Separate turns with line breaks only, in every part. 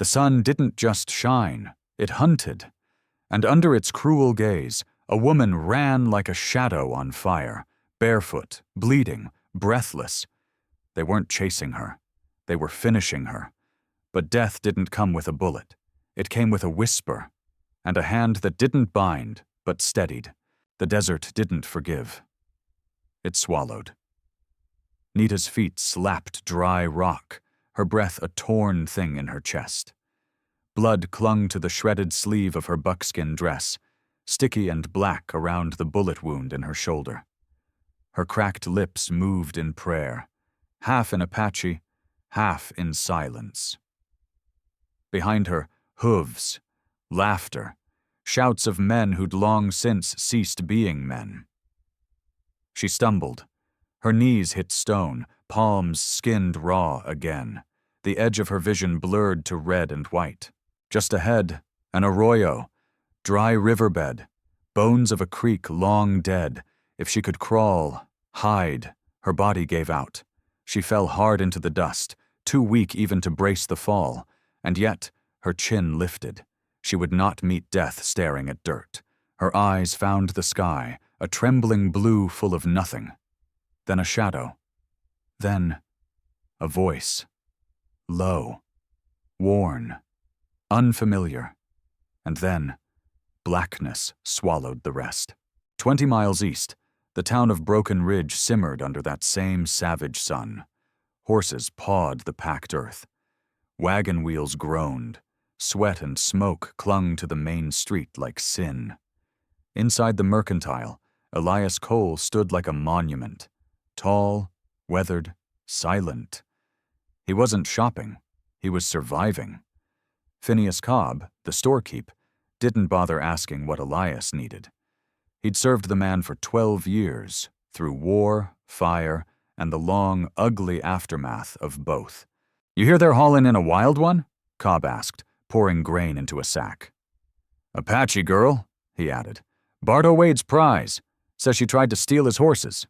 The sun didn't just shine, it hunted. And under its cruel gaze, a woman ran like a shadow on fire, barefoot, bleeding, breathless. They weren't chasing her. They were finishing her. But death didn't come with a bullet. It came with a whisper, and a hand that didn't bind, but steadied. The desert didn't forgive. It swallowed. Nita's feet slapped dry rock, her breath a torn thing in her chest. Blood clung to the shredded sleeve of her buckskin dress, sticky and black around the bullet wound in her shoulder. Her cracked lips moved in prayer, half in Apache, half in silence. Behind her, hooves, laughter, shouts of men who'd long since ceased being men. She stumbled. Her knees hit stone, palms skinned raw again, the edge of her vision blurred to red and white. Just ahead, an arroyo, dry riverbed, bones of a creek long dead. If she could crawl, hide, her body gave out. She fell hard into the dust, too weak even to brace the fall, and yet her chin lifted. She would not meet death staring at dirt. Her eyes found the sky, a trembling blue full of nothing. Then a shadow. Then a voice. Low, worn, unfamiliar. And then blackness swallowed the rest. 20 miles east, the town of Broken Ridge simmered under that same savage sun. Horses pawed the packed earth. Wagon wheels groaned. Sweat and smoke clung to the main street like sin. Inside the mercantile, Elias Cole stood like a monument. Tall, weathered, silent. He wasn't shopping. He was surviving. Phineas Cobb, the storekeep, didn't bother asking what Elias needed. He'd served the man for 12 years, through war, fire, and the long, ugly aftermath of both. "You hear they're hauling in a wild one?" Cobb asked, pouring grain into a sack. "Apache girl," he added. "Bardo Wade's prize. Says she tried to steal his horses."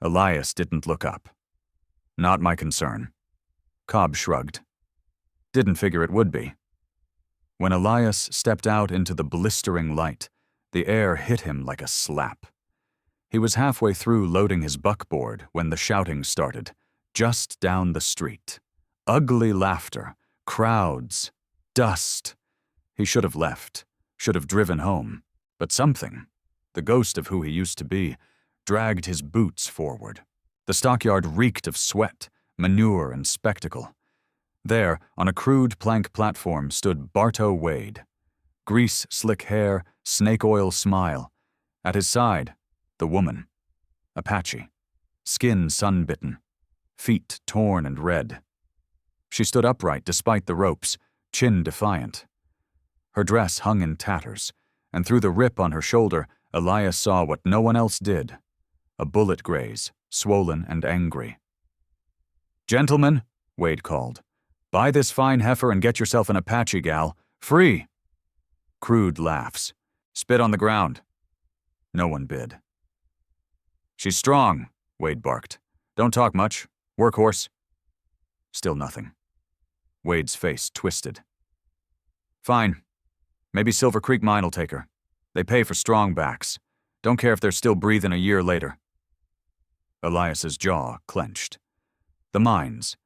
Elias didn't look up. "Not my concern." Cobb shrugged. Didn't figure it would be. When Elias stepped out into the blistering light, the air hit him like a slap. He was halfway through loading his buckboard when the shouting started, just down the street. Ugly laughter, crowds, dust. He should have left, should have driven home, but something, the ghost of who he used to be, dragged his boots forward. The stockyard reeked of sweat, manure, and spectacle. There, on a crude plank platform, stood Bardo Wade. Grease-slick hair, snake-oil smile. At his side, the woman. Apache. Skin sun-bitten. Feet torn and red. She stood upright despite the ropes, chin defiant. Her dress hung in tatters, and through the rip on her shoulder, Elias saw what no one else did. A bullet graze, swollen and angry. "Gentlemen," Wade called, "buy this fine heifer and get yourself an Apache gal. Free." Crude laughs. "Spit on the ground." No one bid. "She's strong," Wade barked. "Don't talk much. Workhorse." Still nothing. Wade's face twisted. "Fine. Maybe Silver Creek Mine'll take her. They pay for strong backs. Don't care if they're still breathing a year later." Elias's jaw clenched. The mines.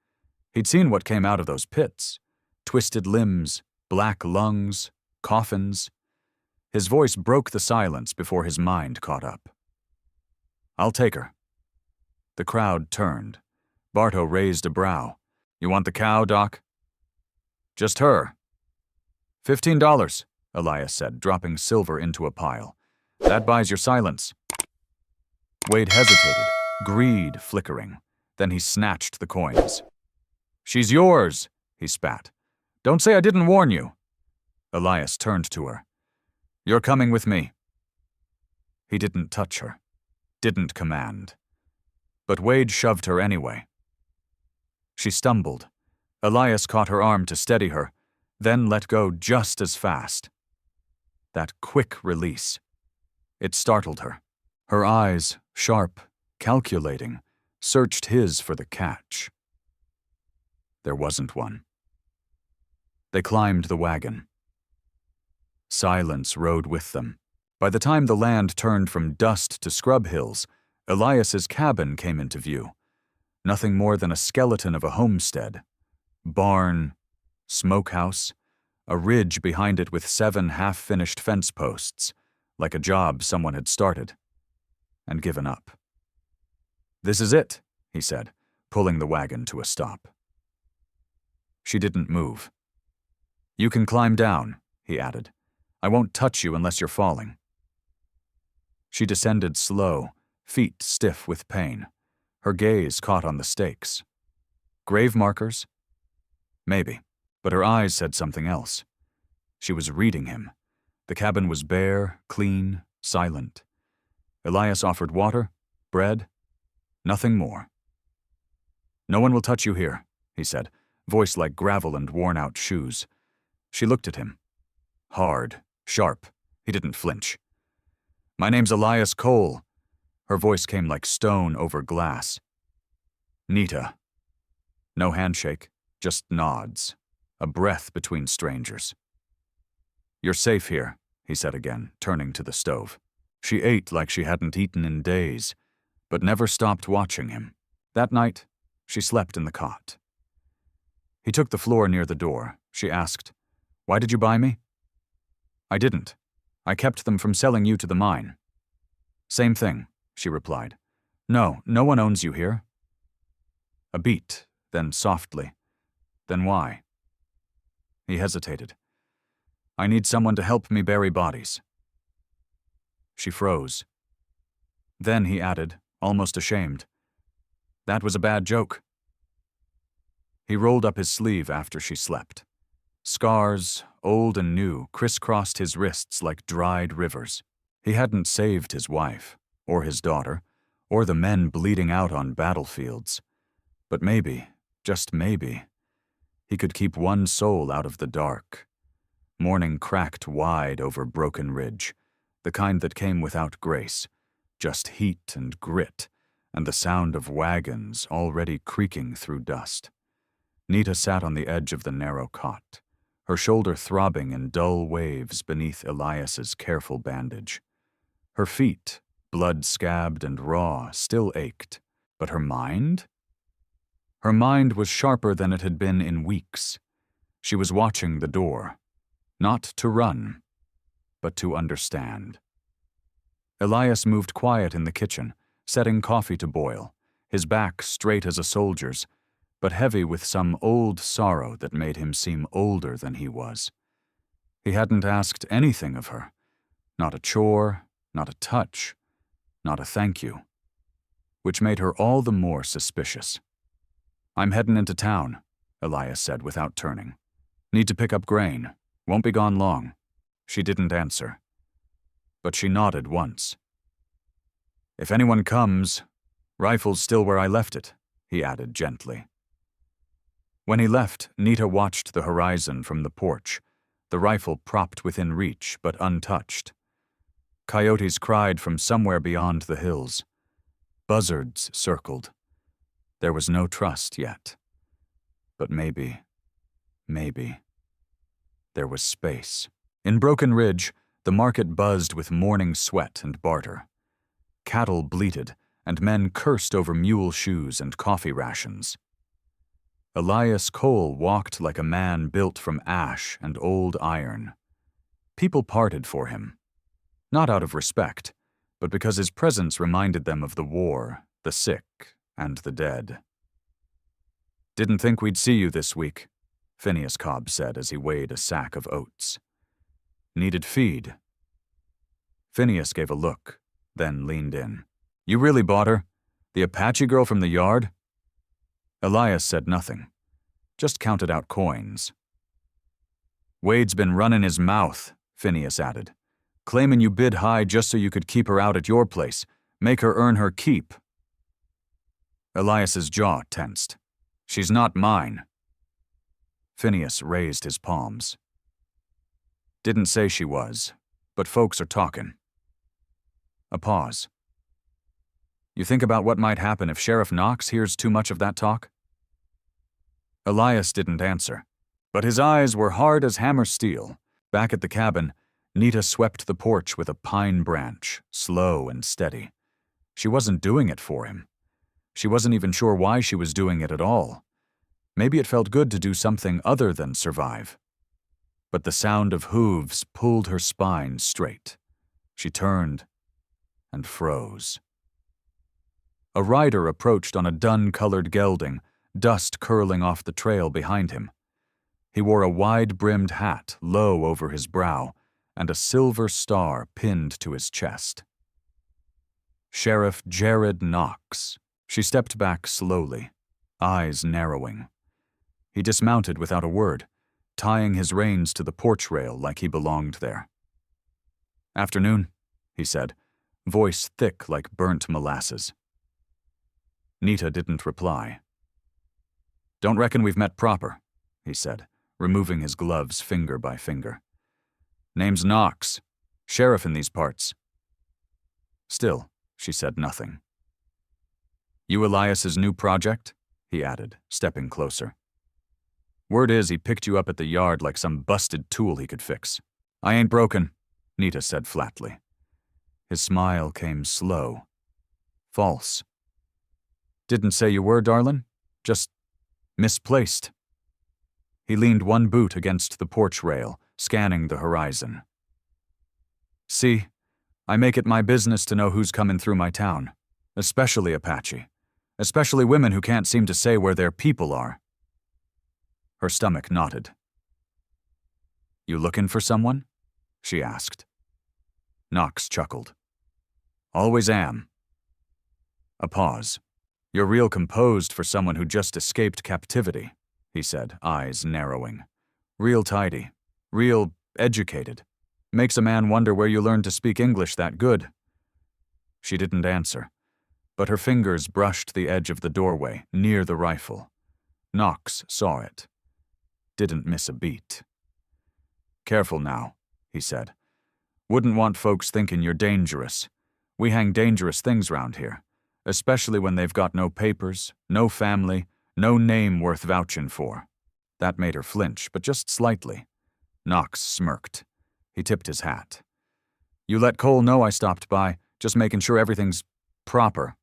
He'd seen what came out of those pits. Twisted limbs, black lungs, coffins. His voice broke the silence before his mind caught up. "I'll take her." The crowd turned. Bardo raised a brow. "You want the cow, Doc?" "Just her." $15, Elias said, dropping silver into a pile. "That buys your silence." Wade hesitated, greed flickering. Then he snatched the coins. "She's yours," he spat. "Don't say I didn't warn you." Elias turned to her. "You're coming with me." He didn't touch her, didn't command. But Wade shoved her anyway. She stumbled. Elias caught her arm to steady her, then let go just as fast. That quick release. It startled her. Her eyes, sharp, calculating, searched his for the catch. There wasn't one. They climbed the wagon. Silence rode with them. By the time the land turned from dust to scrub hills, Elias's cabin came into view. Nothing more than a skeleton of a homestead. Barn, smokehouse, a ridge behind it with 7 half-finished fence posts, like a job someone had started and given up. "This is it," he said, pulling the wagon to a stop. She didn't move. "You can climb down," he added. "I won't touch you unless you're falling." She descended slow, feet stiff with pain. Her gaze caught on the stakes. Grave markers? Maybe, but her eyes said something else. She was reading him. The cabin was bare, clean, silent. Elias offered water, bread, nothing more. "No one will touch you here," he said, voice like gravel and worn-out shoes. She looked at him. Hard, sharp. He didn't flinch. "My name's Elias Cole." Her voice came like stone over glass. "Nita." No handshake, just nods. A breath between strangers. "You're safe here," he said again, turning to the stove. She ate like she hadn't eaten in days, but never stopped watching him. That night, she slept in the cot. He took the floor near the door. She asked, "Why did you buy me?" "I didn't. I kept them from selling you to the mine." "Same thing," she replied. No one owns you here." A beat, then softly. "Then why?" He hesitated. "I need someone to help me bury bodies." She froze. Then he added, almost ashamed, "That was a bad joke." He rolled up his sleeve after she slept. Scars, old and new, crisscrossed his wrists like dried rivers. He hadn't saved his wife, or his daughter, or the men bleeding out on battlefields. But maybe, just maybe, he could keep one soul out of the dark. Morning cracked wide over Broken Ridge, the kind that came without grace, just heat and grit, and the sound of wagons already creaking through dust. Nita sat on the edge of the narrow cot, her shoulder throbbing in dull waves beneath Elias's careful bandage. Her feet, blood-scabbed and raw, still ached, but her mind? Her mind was sharper than it had been in weeks. She was watching the door, not to run, but to understand. Elias moved quiet in the kitchen, setting coffee to boil, his back straight as a soldier's, but heavy with some old sorrow that made him seem older than he was. He hadn't asked anything of her. Not a chore, not a touch, not a thank you. Which made her all the more suspicious. "I'm headin' into town," Elias said without turning. "Need to pick up grain. Won't be gone long." She didn't answer. But she nodded once. "If anyone comes, rifle's still where I left it," he added gently. When he left, Nita watched the horizon from the porch, the rifle propped within reach but untouched. Coyotes cried from somewhere beyond the hills. Buzzards circled. There was no trust yet. But maybe, there was space. In Broken Ridge, the market buzzed with morning sweat and barter. Cattle bleated, and men cursed over mule shoes and coffee rations. Elias Cole walked like a man built from ash and old iron. People parted for him, not out of respect, but because his presence reminded them of the war, the sick, and the dead. "Didn't think we'd see you this week," Phineas Cobb said as he weighed a sack of oats. "Needed feed." Phineas gave a look, then leaned in. "You really bought her? The Apache girl from the yard?" Elias said nothing, just counted out coins. "Wade's been running his mouth," Phineas added, "claiming you bid high just so you could keep her out at your place, make her earn her keep." Elias's jaw tensed. "She's not mine." Phineas raised his palms. "Didn't say she was, but folks are talking." A pause. "You think about what might happen if Sheriff Knox hears too much of that talk?" Elias didn't answer. But his eyes were hard as hammer steel. Back at the cabin, Nita swept the porch with a pine branch, slow and steady. She wasn't doing it for him. She wasn't even sure why she was doing it at all. Maybe it felt good to do something other than survive. But the sound of hooves pulled her spine straight. She turned and froze. A rider approached on a dun-colored gelding, dust curling off the trail behind him. He wore a wide-brimmed hat low over his brow and a silver star pinned to his chest. Sheriff Jared Knox. She stepped back slowly, eyes narrowing. He dismounted without a word, tying his reins to the porch rail like he belonged there. "Afternoon," he said, voice thick like burnt molasses. Nita didn't reply. "Don't reckon we've met proper," he said, removing his gloves finger by finger. "Name's Knox, sheriff in these parts." Still, she said nothing. "You Elias's new project?" he added, stepping closer. "Word is he picked you up at the yard like some busted tool he could fix." "I ain't broken," Nita said flatly. His smile came slow. "False." "Didn't say you were, darlin'. Just misplaced." He leaned one boot against the porch rail, scanning the horizon. "See, I make it my business to know who's coming through my town, especially Apache, especially women who can't seem to say where their people are." Her stomach knotted. "You looking for someone?" she asked. Knox chuckled. "Always am." A pause. "You're real composed for someone who just escaped captivity," he said, eyes narrowing. "Real tidy. Real educated. Makes a man wonder where you learned to speak English that good." She didn't answer, but her fingers brushed the edge of the doorway, near the rifle. Knox saw it. Didn't miss a beat. "Careful now," he said. "Wouldn't want folks thinking you're dangerous. We hang dangerous things round here, especially when they've got no papers, no family, no name worth vouching for." That made her flinch, but just slightly. Knox smirked. He tipped his hat. "You let Cole know I stopped by, just making sure everything's proper."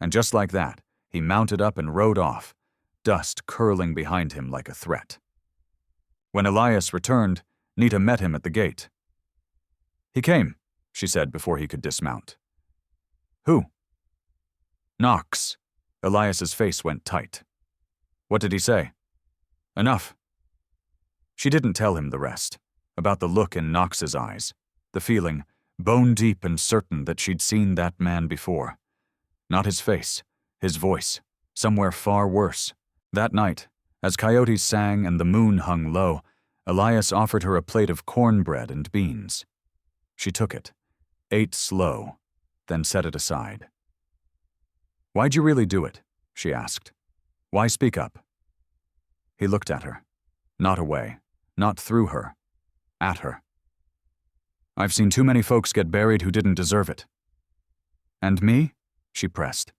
And just like that, he mounted up and rode off, dust curling behind him like a threat. When Elias returned, Nita met him at the gate. "He came," she said before he could dismount. "Who?" "Knox." Elias's face went tight. "What did he say?" "Enough." She didn't tell him the rest, about the look in Knox's eyes, the feeling, bone-deep and certain that she'd seen that man before. Not his face, his voice, somewhere far worse. That night, as coyotes sang and the moon hung low, Elias offered her a plate of cornbread and beans. She took it, ate slow, then set it aside. "Why'd you really do it?" she asked. "Why speak up?" He looked at her, not away, not through her, at her. "I've seen too many folks get buried who didn't deserve it." "And me?" she pressed.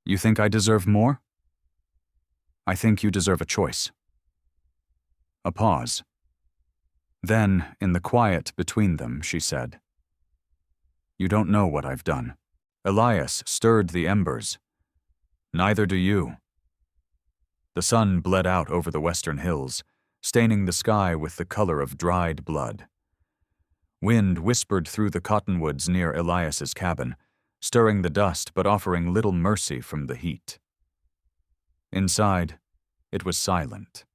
"You think I deserve more?" "I think you deserve a choice." A pause. Then, in the quiet between them, she said, "You don't know what I've done." Elias stirred the embers. "Neither do you." The sun bled out over the western hills, staining the sky with the color of dried blood. Wind whispered through the cottonwoods near Elias's cabin, stirring the dust but offering little mercy from the heat. Inside, it was silent.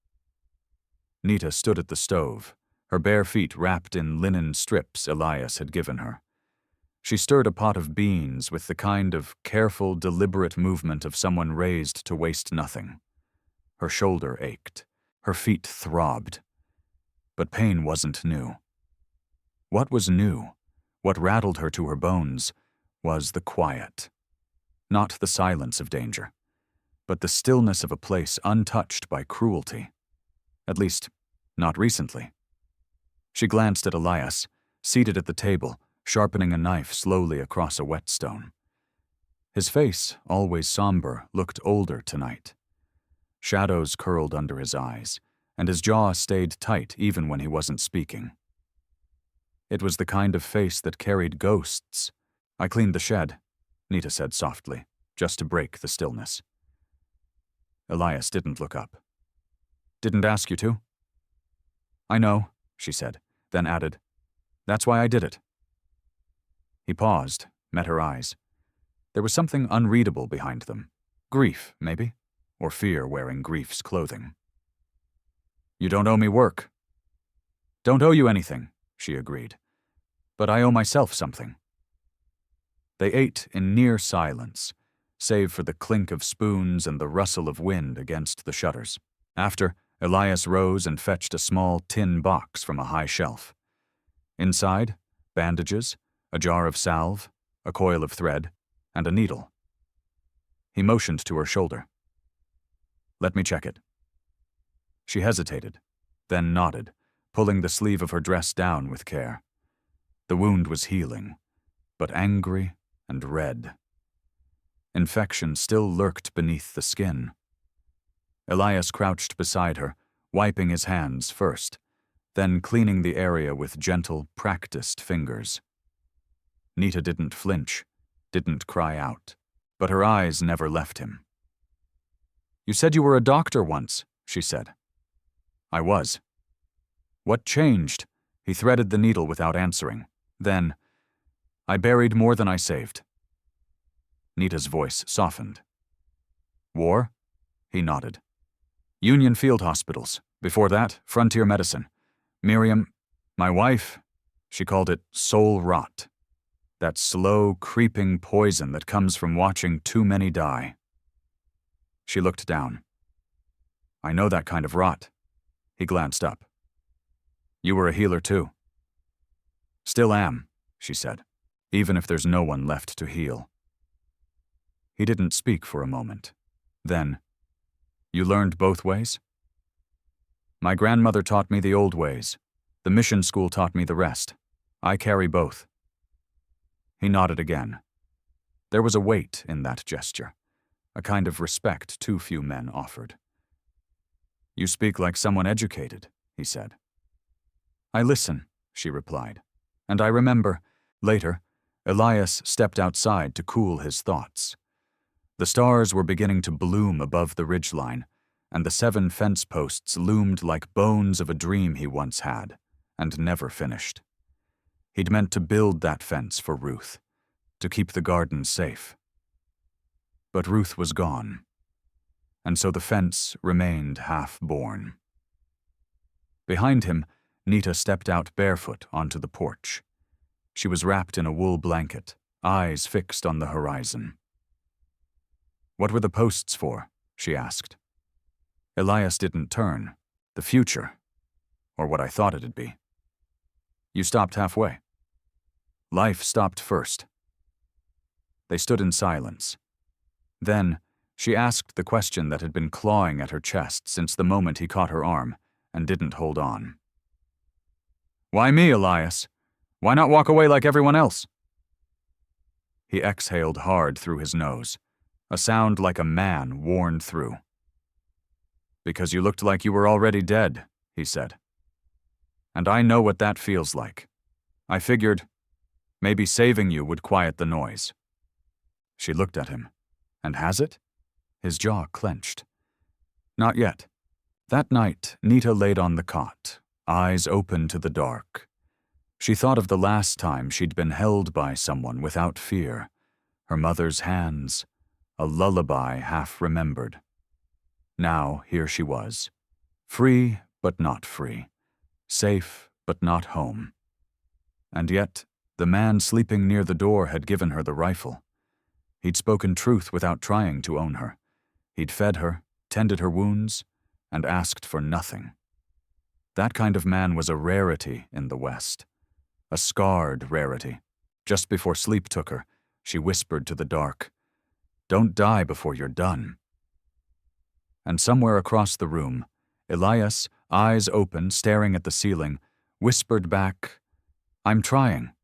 Nita stood at the stove, her bare feet wrapped in linen strips Elias had given her. She stirred a pot of beans with the kind of careful, deliberate movement of someone raised to waste nothing. Her shoulder ached. Her feet throbbed. But pain wasn't new. What was new, what rattled her to her bones, was the quiet. Not the silence of danger, but the stillness of a place untouched by cruelty. At least, not recently. She glanced at Elias, seated at the table, sharpening a knife slowly across a whetstone. His face, always somber, looked older tonight. Shadows curled under his eyes, and his jaw stayed tight even when he wasn't speaking. It was the kind of face that carried ghosts. "I cleaned the shed," Nita said softly, just to break the stillness. Elias didn't look up. "Didn't ask you to?" "I know," she said, then added, "That's why I did it." He paused, met her eyes. There was something unreadable behind them. Grief, maybe, or fear wearing grief's clothing. "You don't owe me work." "Don't owe you anything," she agreed. "But I owe myself something." They ate in near silence, save for the clink of spoons and the rustle of wind against the shutters. After, Elias rose and fetched a small tin box from a high shelf. Inside, bandages, a jar of salve, a coil of thread, and a needle. He motioned to her shoulder. "Let me check it." She hesitated, then nodded, pulling the sleeve of her dress down with care. The wound was healing, but angry and red. Infection still lurked beneath the skin. Elias crouched beside her, wiping his hands first, then cleaning the area with gentle, practiced fingers. Nita didn't flinch, didn't cry out, but her eyes never left him. "You said you were a doctor once," she said. "I was." "What changed?" He threaded the needle without answering. Then, "I buried more than I saved." Nita's voice softened. "War?" He nodded. "Union field hospitals. Before that, frontier medicine. Miriam, my wife, she called it soul rot. That slow, creeping poison that comes from watching too many die." She looked down. "I know that kind of rot." He glanced up. "You were a healer too." "Still am," she said, "even if there's no one left to heal." He didn't speak for a moment. Then, "You learned both ways?" "My grandmother taught me the old ways. The mission school taught me the rest. I carry both." He nodded again. There was a weight in that gesture, a kind of respect too few men offered. "You speak like someone educated," he said. "I listen," she replied. "And I remember." Later, Elias stepped outside to cool his thoughts. The stars were beginning to bloom above the ridgeline, and the 7 fence posts loomed like bones of a dream he once had, and never finished. He'd meant to build that fence for Ruth, to keep the garden safe. But Ruth was gone, and so the fence remained half-born. Behind him, Nita stepped out barefoot onto the porch. She was wrapped in a wool blanket, eyes fixed on the horizon. "What were the posts for?" she asked. Elias didn't turn. "The future, or what I thought it'd be." "You stopped halfway." "Life stopped first." They stood in silence. Then, she asked the question that had been clawing at her chest since the moment he caught her arm, and didn't hold on. "Why me, Elias? Why not walk away like everyone else?" He exhaled hard through his nose, a sound like a man worn through. "Because you looked like you were already dead," he said. "And I know what that feels like. I figured maybe saving you would quiet the noise." She looked at him. "And has it?" His jaw clenched. "Not yet." That night, Nita laid on the cot, eyes open to the dark. She thought of the last time she'd been held by someone without fear, her mother's hands, a lullaby half-remembered. Now here she was, free but not free, safe but not home. And yet, the man sleeping near the door had given her the rifle. He'd spoken truth without trying to own her. He'd fed her, tended her wounds, and asked for nothing. That kind of man was a rarity in the West, a scarred rarity. Just before sleep took her, she whispered to the dark, "Don't die before you're done." And somewhere across the room, Elias, eyes open, staring at the ceiling, whispered back, "I'm trying."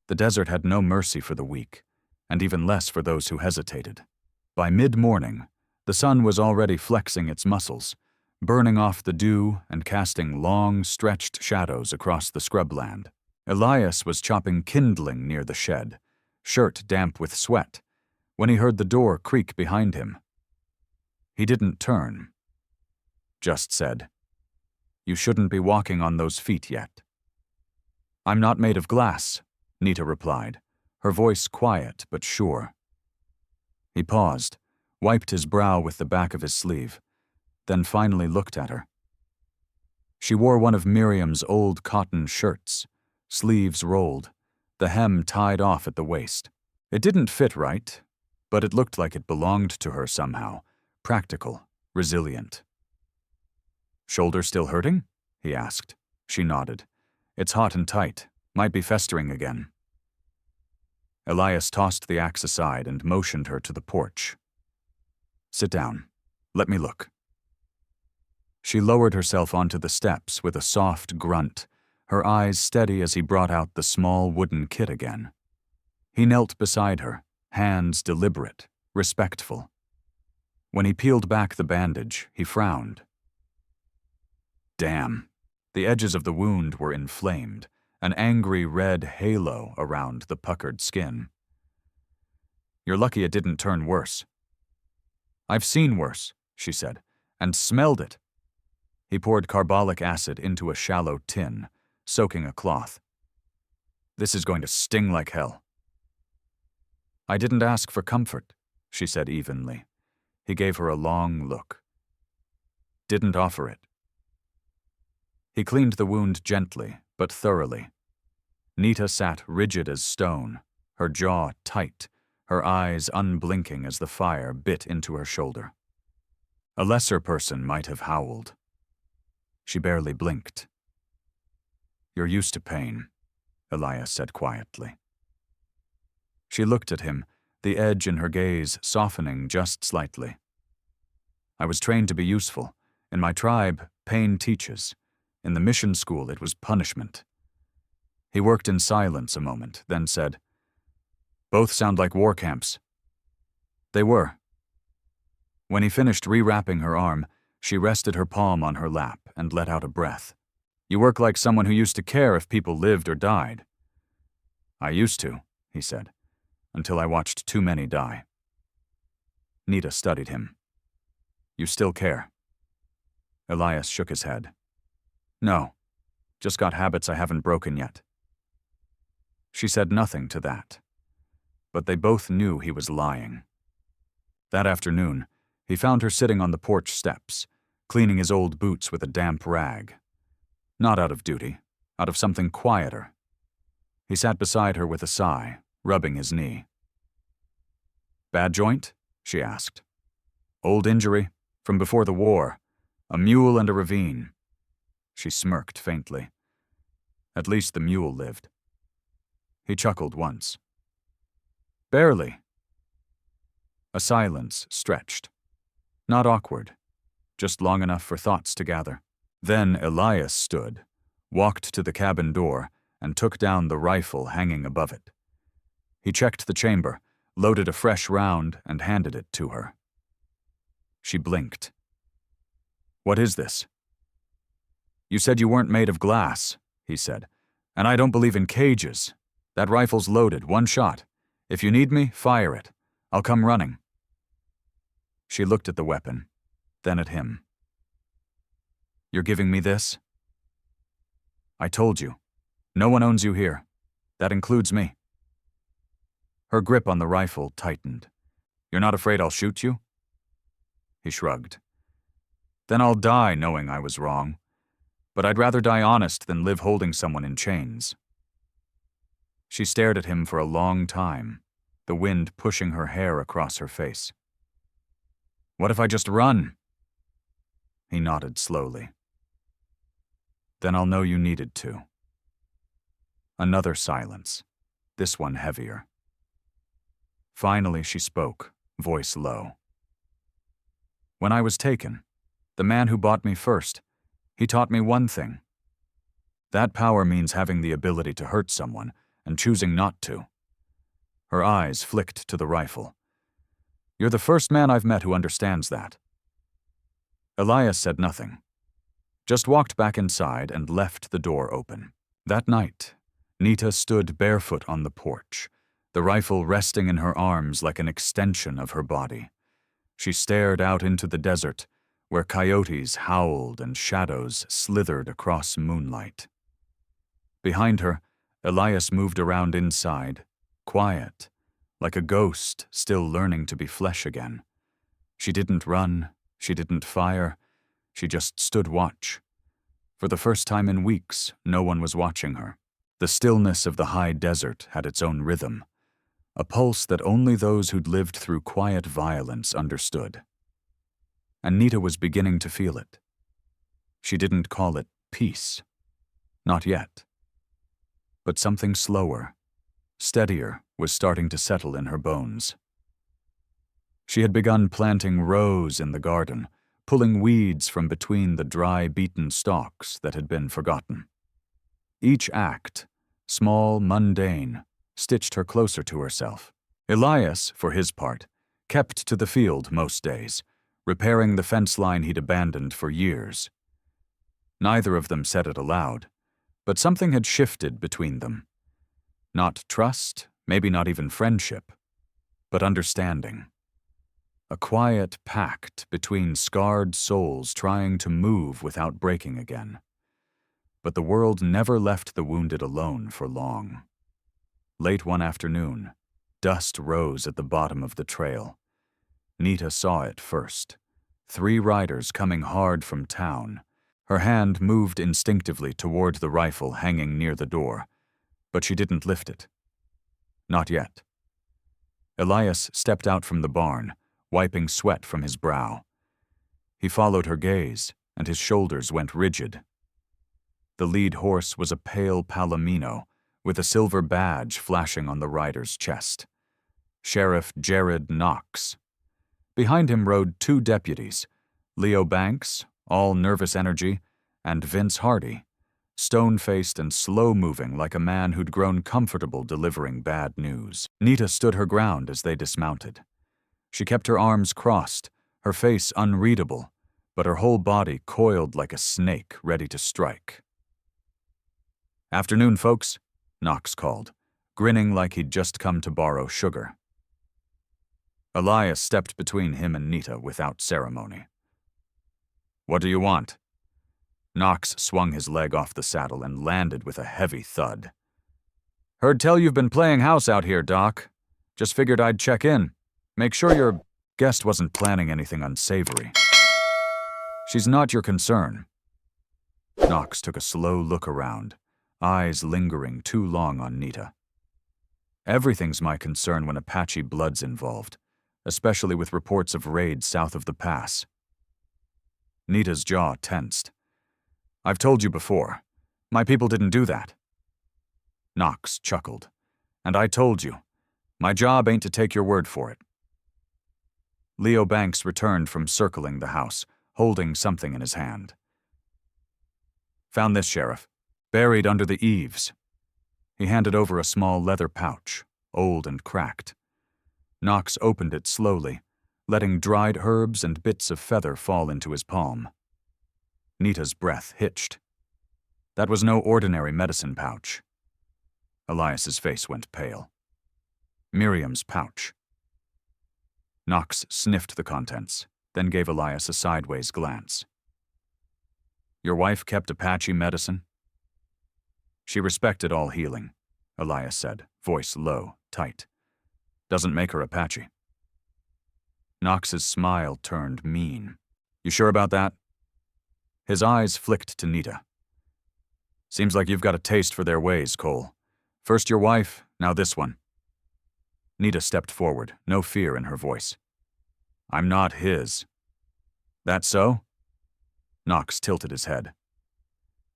The desert had no mercy for the weak, and even less for those who hesitated. By mid-morning, the sun was already flexing its muscles, burning off the dew and casting long, stretched shadows across the scrubland. Elias was chopping kindling near the shed, shirt damp with sweat, when he heard the door creak behind him. He didn't turn, just said, "You shouldn't be walking on those feet yet." "I'm not made of glass," Nita replied, her voice quiet but sure. He paused, wiped his brow with the back of his sleeve, then finally looked at her. She wore one of Miriam's old cotton shirts, sleeves rolled, the hem tied off at the waist. It didn't fit right, but it looked like it belonged to her somehow, practical, resilient. "Shoulder still hurting?" he asked. She nodded. "It's hot and tight. Might be festering again." Elias tossed the axe aside and motioned her to the porch. "Sit down. Let me look." She lowered herself onto the steps with a soft grunt, her eyes steady as he brought out the small wooden kit again. He knelt beside her, hands deliberate, respectful. When he peeled back the bandage, he frowned. Damn. The edges of the wound were inflamed, an angry red halo around the puckered skin. "You're lucky it didn't turn worse." "I've seen worse," she said, "and smelled it." He poured carbolic acid into a shallow tin, soaking a cloth. "This is going to sting like hell." "I didn't ask for comfort," she said evenly. He gave her a long look. "Didn't offer it." He cleaned the wound gently, but thoroughly. Nita sat rigid as stone, her jaw tight, her eyes unblinking as the fire bit into her shoulder. A lesser person might have howled. She barely blinked. "You're used to pain," Elias said quietly. She looked at him, the edge in her gaze softening just slightly. "I was trained to be useful. In my tribe, pain teaches. In the mission school, it was punishment." He worked in silence a moment, then said, "Both sound like war camps." They were. When he finished rewrapping her arm, she rested her palm on her lap and let out a breath. "You work like someone who used to care if people lived or died." "I used to," he said, "until I watched too many die." Nita studied him. "You still care?" Elias shook his head. "No, just got habits I haven't broken yet." She said nothing to that, but they both knew he was lying. That afternoon, he found her sitting on the porch steps, cleaning his old boots with a damp rag. Not out of duty, out of something quieter. He sat beside her with a sigh, rubbing his knee. "Bad joint?" she asked. "Old injury, from before the war. A mule and a ravine." She smirked faintly. At least the mule lived. He chuckled once. "Barely." A silence stretched. Not awkward, just long enough for thoughts to gather. Then Elias stood, walked to the cabin door, and took down the rifle hanging above it. He checked the chamber, loaded a fresh round, and handed it to her. She blinked. "What is this?" "You said you weren't made of glass," he said, "and I don't believe in cages. That rifle's loaded, one shot. If you need me, fire it. I'll come running." She looked at the weapon, then at him. "You're giving me this?" "I told you. No one owns you here. That includes me." Her grip on the rifle tightened. "You're not afraid I'll shoot you?" He shrugged. "Then I'll die knowing I was wrong. But I'd rather die honest than live holding someone in chains." She stared at him for a long time, the wind pushing her hair across her face. "What if I just run?" He nodded slowly. "Then I'll know you needed to." Another silence, this one heavier. Finally she spoke, voice low. "When I was taken, the man who bought me first, he taught me one thing. That power means having the ability to hurt someone and choosing not to." Her eyes flicked to the rifle. "You're the first man I've met who understands that." Elias said nothing, just walked back inside and left the door open. That night, Nita stood barefoot on the porch, the rifle resting in her arms like an extension of her body. She stared out into the desert, where coyotes howled and shadows slithered across moonlight. Behind her, Elias moved around inside, quiet, like a ghost still learning to be flesh again. She didn't run, she didn't fire, she just stood watch. For the first time in weeks, no one was watching her. The stillness of the high desert had its own rhythm, a pulse that only those who'd lived through quiet violence understood. And Nita was beginning to feel it. She didn't call it peace. Not yet. But something slower, steadier, was starting to settle in her bones. She had begun planting rows in the garden, pulling weeds from between the dry, beaten stalks that had been forgotten. Each act, small, mundane, stitched her closer to herself. Elias, for his part, kept to the field most days, repairing the fence line he'd abandoned for years. Neither of them said it aloud, but something had shifted between them. Not trust, maybe not even friendship, but understanding. A quiet pact between scarred souls trying to move without breaking again. But the world never left the wounded alone for long. Late one afternoon, dust rose at the bottom of the trail. Nita saw it first. 3 riders coming hard from town. Her hand moved instinctively toward the rifle hanging near the door, but she didn't lift it. Not yet. Elias stepped out from the barn, wiping sweat from his brow. He followed her gaze, and his shoulders went rigid. The lead horse was a pale palomino, with a silver badge flashing on the rider's chest. Sheriff Jared Knox. Behind him rode 2 deputies, Leo Banks, all nervous energy, and Vince Hardy, stone-faced and slow-moving like a man who'd grown comfortable delivering bad news. Nita stood her ground as they dismounted. She kept her arms crossed, her face unreadable, but her whole body coiled like a snake ready to strike. "Afternoon, folks," Knox called, grinning like he'd just come to borrow sugar. Elias stepped between him and Nita without ceremony. "What do you want?" Knox swung his leg off the saddle and landed with a heavy thud. "Heard tell you've been playing house out here, Doc. Just figured I'd check in. Make sure your guest wasn't planning anything unsavory." "She's not your concern." Knox took a slow look around, eyes lingering too long on Nita. "Everything's my concern when Apache blood's involved, especially with reports of raids south of the pass." Nita's jaw tensed. "I've told you before. My people didn't do that." Knox chuckled. "And I told you. My job ain't to take your word for it." Leo Banks returned from circling the house, holding something in his hand. "Found this, Sheriff. Buried under the eaves." He handed over a small leather pouch, old and cracked. Knox opened it slowly, letting dried herbs and bits of feather fall into his palm. Nita's breath hitched. That was no ordinary medicine pouch. Elias's face went pale. Miriam's pouch. Knox sniffed the contents, then gave Elias a sideways glance. "Your wife kept Apache medicine?" "She respected all healing," Elias said, voice low, tight. "Doesn't make her Apache." Knox's smile turned mean. "You sure about that?" His eyes flicked to Nita. "Seems like you've got a taste for their ways, Cole. First your wife, now this one." Nita stepped forward, no fear in her voice. "I'm not his." "That so?" Knox tilted his head.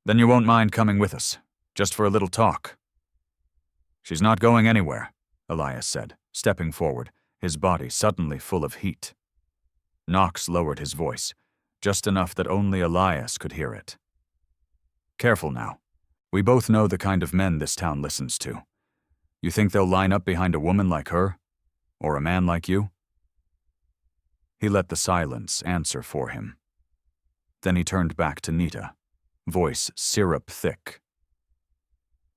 "Then you won't mind coming with us, just for a little talk." "She's not going anywhere," Elias said, stepping forward, his body suddenly full of heat. Knox lowered his voice, just enough that only Elias could hear it. "Careful now. We both know the kind of men this town listens to. You think they'll line up behind a woman like her? Or a man like you?" He let the silence answer for him. Then he turned back to Nita, voice syrup thick.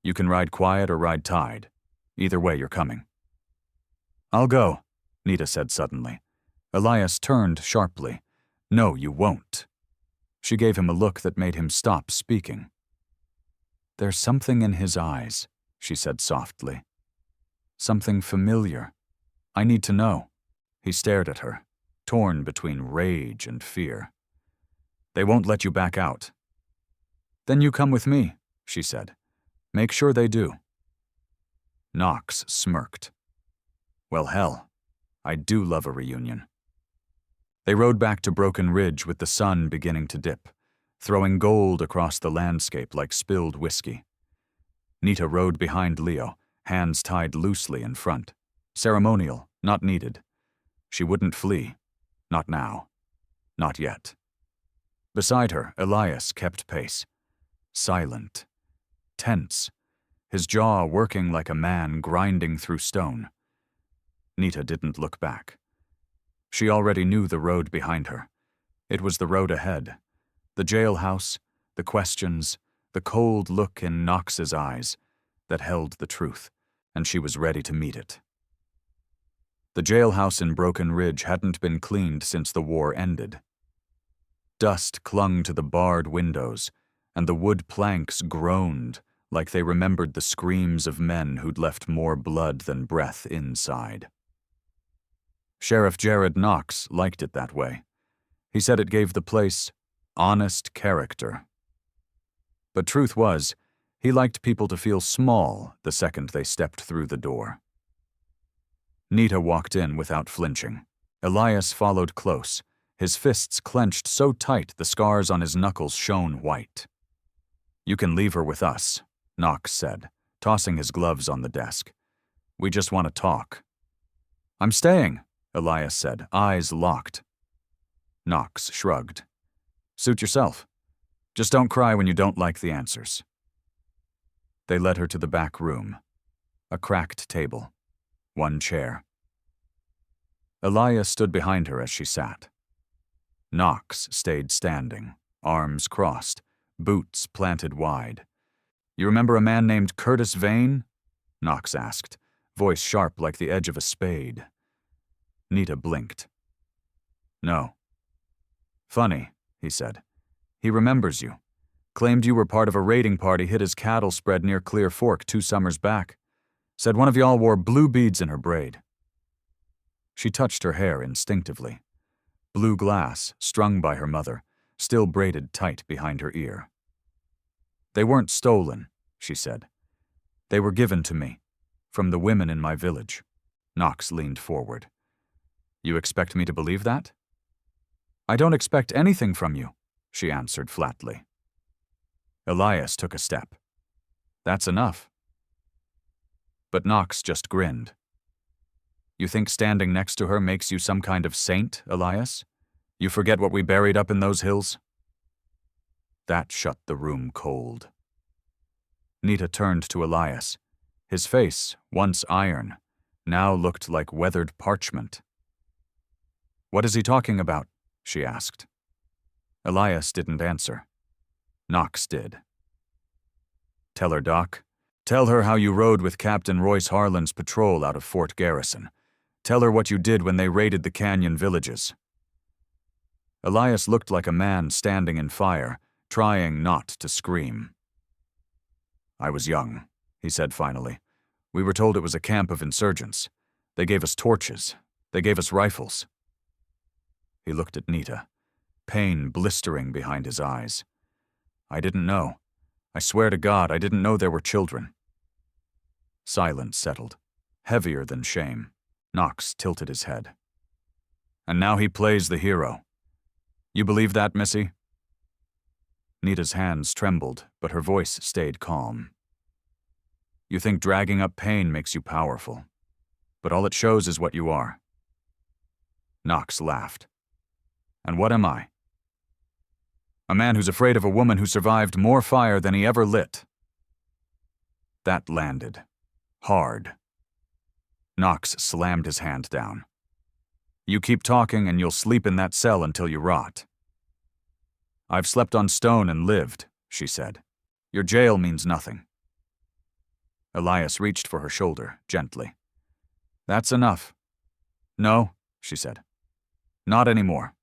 "You can ride quiet or ride tide. Either way, you're coming." "I'll go," Nita said suddenly. Elias turned sharply. "No, you won't." She gave him a look that made him stop speaking. "There's something in his eyes," she said softly. "Something familiar. I need to know." He stared at her, torn between rage and fear. "They won't let you back out." "Then you come with me," she said. "Make sure they do." Knox smirked. "Well, hell, I do love a reunion." They rode back to Broken Ridge with the sun beginning to dip, throwing gold across the landscape like spilled whiskey. Nita rode behind Leo, hands tied loosely in front. Ceremonial, not needed. She wouldn't flee. Not now. Not yet. Beside her, Elias kept pace. Silent. Tense. His jaw working like a man grinding through stone. Nita didn't look back. She already knew the road behind her. It was the road ahead. The jailhouse, the questions, the cold look in Knox's eyes that held the truth, and she was ready to meet it. The jailhouse in Broken Ridge hadn't been cleaned since the war ended. Dust clung to the barred windows, and the wood planks groaned like they remembered the screams of men who'd left more blood than breath inside. Sheriff Jared Knox liked it that way. He said it gave the place honest character. But truth was, he liked people to feel small the second they stepped through the door. Nita walked in without flinching. Elias followed close, his fists clenched so tight the scars on his knuckles shone white. "You can leave her with us," Knox said, tossing his gloves on the desk. "We just want to talk." "I'm staying," Elias said, eyes locked. Knox shrugged. "Suit yourself. Just don't cry when you don't like the answers." They led her to the back room. A cracked table. One chair. Elias stood behind her as she sat. Knox stayed standing, arms crossed, boots planted wide. "You remember a man named Curtis Vane?" Knox asked, voice sharp like the edge of a spade. Nita blinked. "No." "Funny," he said. "He remembers you. Claimed you were part of a raiding party hit his cattle spread near Clear Fork 2 summers back. Said one of y'all wore blue beads in her braid." She touched her hair instinctively. Blue glass, strung by her mother, still braided tight behind her ear. "They weren't stolen," she said. "They were given to me, from the women in my village." Knox leaned forward. "You expect me to believe that?" "I don't expect anything from you," she answered flatly. Elias took a step. "That's enough." But Knox just grinned. "You think standing next to her makes you some kind of saint, Elias? You forget what we buried up in those hills?" That shut the room cold. Nita turned to Elias. His face, once iron, now looked like weathered parchment. "What is he talking about?" she asked. Elias didn't answer. Knox did. "Tell her, Doc. Tell her how you rode with Captain Royce Harlan's patrol out of Fort Garrison. Tell her what you did when they raided the canyon villages." Elias looked like a man standing in fire, trying not to scream. "I was young," he said finally. "We were told it was a camp of insurgents. They gave us torches. They gave us rifles." He looked at Nita, pain blistering behind his eyes. "I didn't know. I swear to God, I didn't know there were children." Silence settled, heavier than shame. Knox tilted his head. "And now he plays the hero. You believe that, Missy?" Nita's hands trembled, but her voice stayed calm. "You think dragging up pain makes you powerful, but all it shows is what you are." Knox laughed. "And what am I?" "A man who's afraid of a woman who survived more fire than he ever lit." That landed. Hard. Knox slammed his hand down. "You keep talking and you'll sleep in that cell until you rot." I've slept on stone and lived, she said. Your jail means nothing. Elias reached for her shoulder, gently. That's enough. No, she said. Not anymore.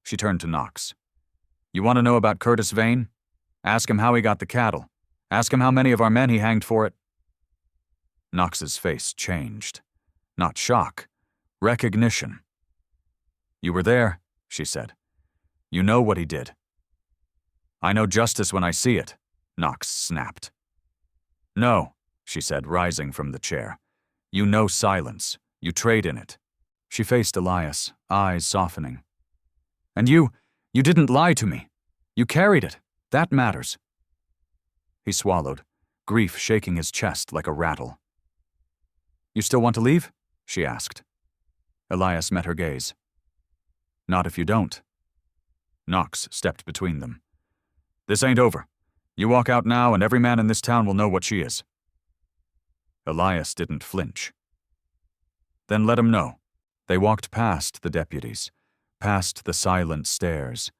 She turned to Knox. You want to know about Curtis Vane? Ask him how he got the cattle. Ask him how many of our men he hanged for it. Knox's face changed. Not shock. Recognition. You were there, she said. You know what he did. I know justice when I see it, Knox snapped. No, she said, rising from the chair. You know silence. You trade in it. She faced Elias, eyes softening. And you didn't lie to me. You carried it. That matters. He swallowed, grief shaking his chest like a rattle. You still want to leave? She asked. Elias met her gaze. Not if you don't. Knox stepped between them. This ain't over. You walk out now and every man in this town will know what she is. Elias didn't flinch. Then let him know. They walked past the deputies, past the silent stairs,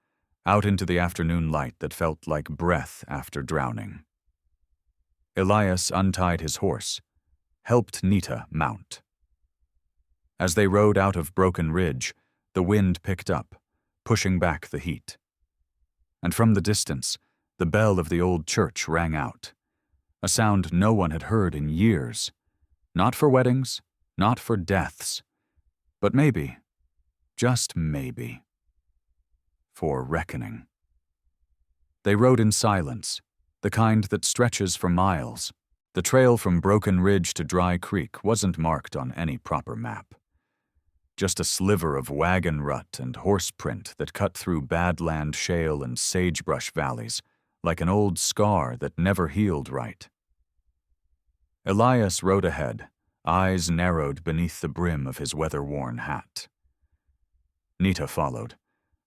out into the afternoon light that felt like breath after drowning. Elias untied his horse, helped Nita mount. As they rode out of Broken Ridge, the wind picked up, pushing back the heat. And from the distance, the bell of the old church rang out, a sound no one had heard in years, not for weddings, not for deaths, but maybe, just maybe, for reckoning. They rode in silence, the kind that stretches for miles. The trail from Broken Ridge to Dry Creek wasn't marked on any proper map. Just a sliver of wagon rut and horse print that cut through Badland shale and sagebrush valleys, like an old scar that never healed right. Elias rode ahead, eyes narrowed beneath the brim of his weather-worn hat. Nita followed,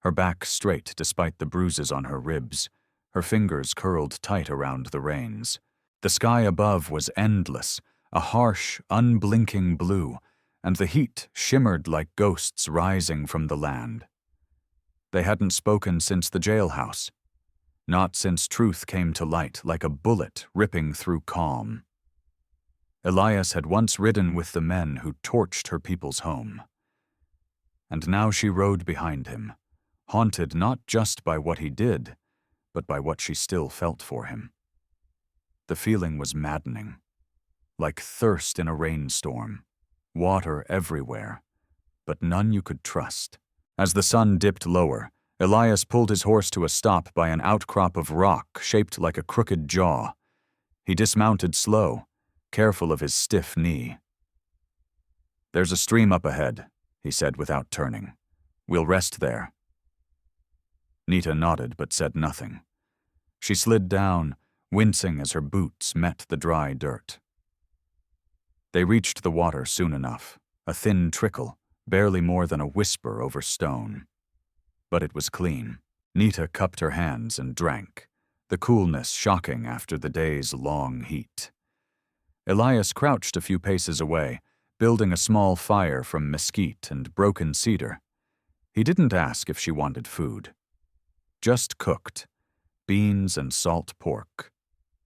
her back straight despite the bruises on her ribs, her fingers curled tight around the reins. The sky above was endless, a harsh, unblinking blue, and the heat shimmered like ghosts rising from the land. They hadn't spoken since the jailhouse, not since truth came to light like a bullet ripping through calm. Elias had once ridden with the men who torched her people's home. And now she rode behind him, haunted not just by what he did, but by what she still felt for him. The feeling was maddening, like thirst in a rainstorm, water everywhere, but none you could trust. As the sun dipped lower, Elias pulled his horse to a stop by an outcrop of rock shaped like a crooked jaw. He dismounted slow, careful of his stiff knee. There's a stream up ahead, he said without turning. We'll rest there. Nita nodded but said nothing. She slid down, wincing as her boots met the dry dirt. They reached the water soon enough, a thin trickle, barely more than a whisper over stone. But it was clean. Nita cupped her hands and drank, the coolness shocking after the day's long heat. Elias crouched a few paces away, building a small fire from mesquite and broken cedar. He didn't ask if she wanted food. Just cooked, beans and salt pork.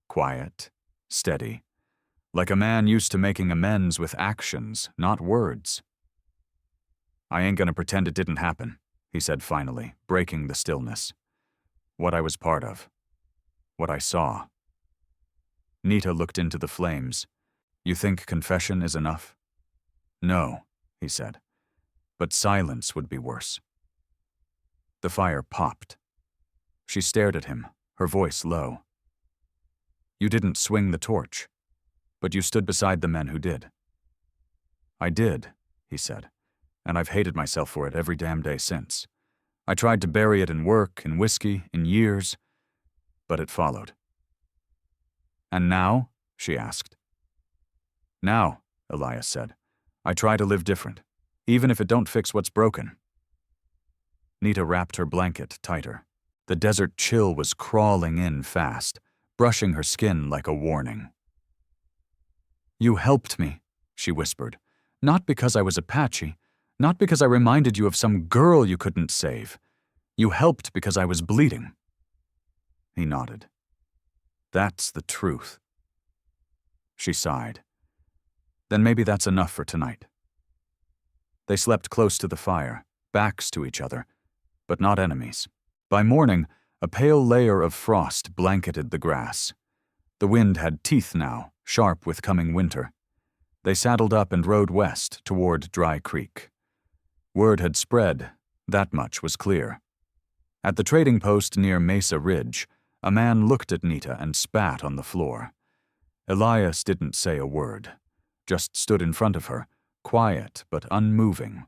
Quiet, steady, like a man used to making amends with actions, not words. I ain't gonna pretend it didn't happen, he said finally, breaking the stillness. What I was part of. What I saw. Nita looked into the flames. You think confession is enough? No, he said, but silence would be worse. The fire popped. She stared at him, her voice low. You didn't swing the torch, but you stood beside the men who did. I did, he said, and I've hated myself for it every damn day since. I tried to bury it in work, in whiskey, in years, but it followed. And now? She asked. Now, Elias said, I try to live different, even if it don't fix what's broken. Nita wrapped her blanket tighter. The desert chill was crawling in fast, brushing her skin like a warning. You helped me, she whispered, not because I was Apache, not because I reminded you of some girl you couldn't save. You helped because I was bleeding." He nodded. "That's the truth." She sighed. "Then maybe that's enough for tonight." They slept close to the fire, backs to each other, but not enemies. By morning, a pale layer of frost blanketed the grass. The wind had teeth now, sharp with coming winter. They saddled up and rode west toward Dry Creek. Word had spread, that much was clear. At the trading post near Mesa Ridge, a man looked at Nita and spat on the floor. Elias didn't say a word, just stood in front of her, quiet but unmoving,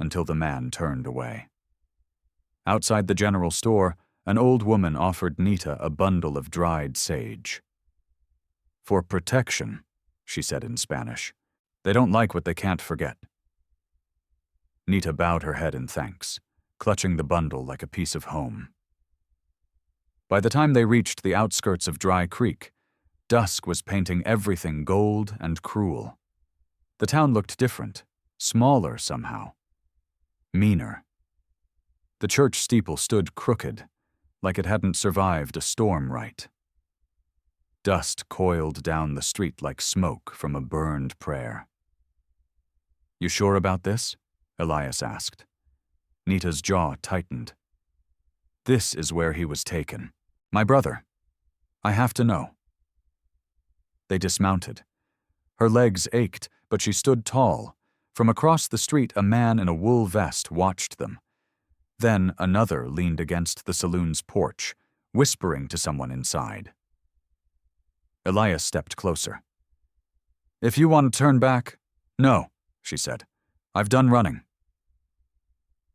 until the man turned away. Outside the general store, an old woman offered Nita a bundle of dried sage. "For protection," she said in Spanish. "They don't like what they can't forget." Nita bowed her head in thanks, clutching the bundle like a piece of home. By the time they reached the outskirts of Dry Creek, dusk was painting everything gold and cruel. The town looked different, smaller somehow, meaner. The church steeple stood crooked, like it hadn't survived a storm right. Dust coiled down the street like smoke from a burned prayer. "You sure about this?" Elias asked. Nita's jaw tightened. "This is where he was taken. My brother. I have to know." They dismounted. Her legs ached, but she stood tall. From across the street, a man in a wool vest watched them. Then another leaned against the saloon's porch, whispering to someone inside. Elias stepped closer. "If you want to turn back—" "No," she said. "I've done running."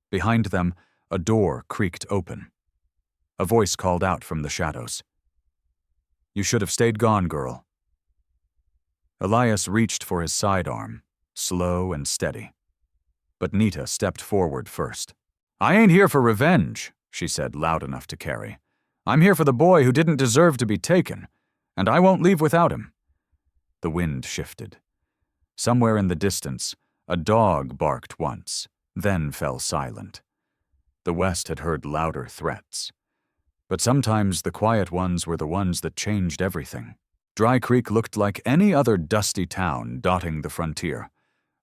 Behind them, a door creaked open. A voice called out from the shadows. "You should have stayed gone, girl." Elias reached for his sidearm, slow and steady. But Nita stepped forward first. "I ain't here for revenge," she said, loud enough to carry. "I'm here for the boy who didn't deserve to be taken, and I won't leave without him." The wind shifted. Somewhere in the distance, a dog barked once, then fell silent. The West had heard louder threats. But sometimes the quiet ones were the ones that changed everything. Dry Creek looked like any other dusty town dotting the frontier.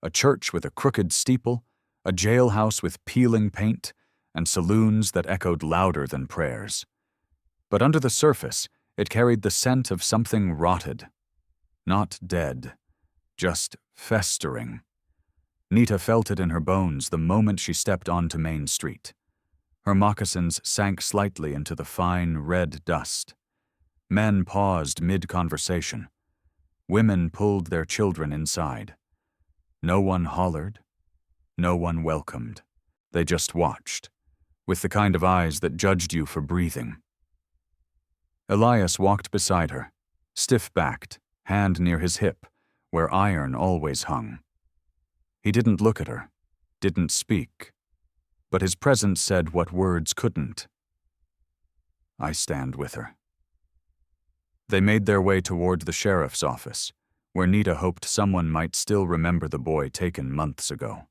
A church with a crooked steeple, a jailhouse with peeling paint, and saloons that echoed louder than prayers. But under the surface, it carried the scent of something rotted. Not dead, just festering. Nita felt it in her bones the moment she stepped onto Main Street. Her moccasins sank slightly into the fine, red dust. Men paused mid-conversation. Women pulled their children inside. No one hollered. No one welcomed. They just watched, with the kind of eyes that judged you for breathing. Elias walked beside her, stiff-backed, hand near his hip, where iron always hung. He didn't look at her, didn't speak, but his presence said what words couldn't. "I stand with her." They made their way toward the sheriff's office, where Nita hoped someone might still remember the boy taken months ago.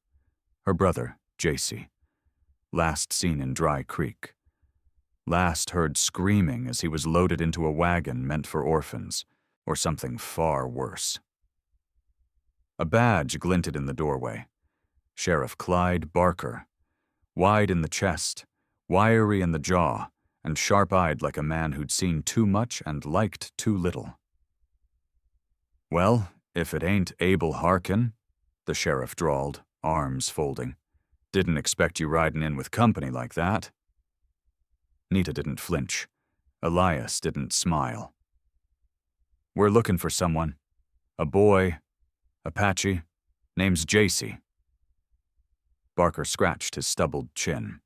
Her brother, JC. Last seen in Dry Creek. Last heard screaming as he was loaded into a wagon meant for orphans, or something far worse. A badge glinted in the doorway. Sheriff Clyde Barker. Wide in the chest, wiry in the jaw, and sharp-eyed like a man who'd seen too much and liked too little. "Well, if it ain't Abel Harkin," the sheriff drawled, arms folding. "Didn't expect you riding in with company like that." Nita didn't flinch. Elias didn't smile. "We're looking for someone. A boy. Apache. Name's JC." Barker scratched his stubbled chin.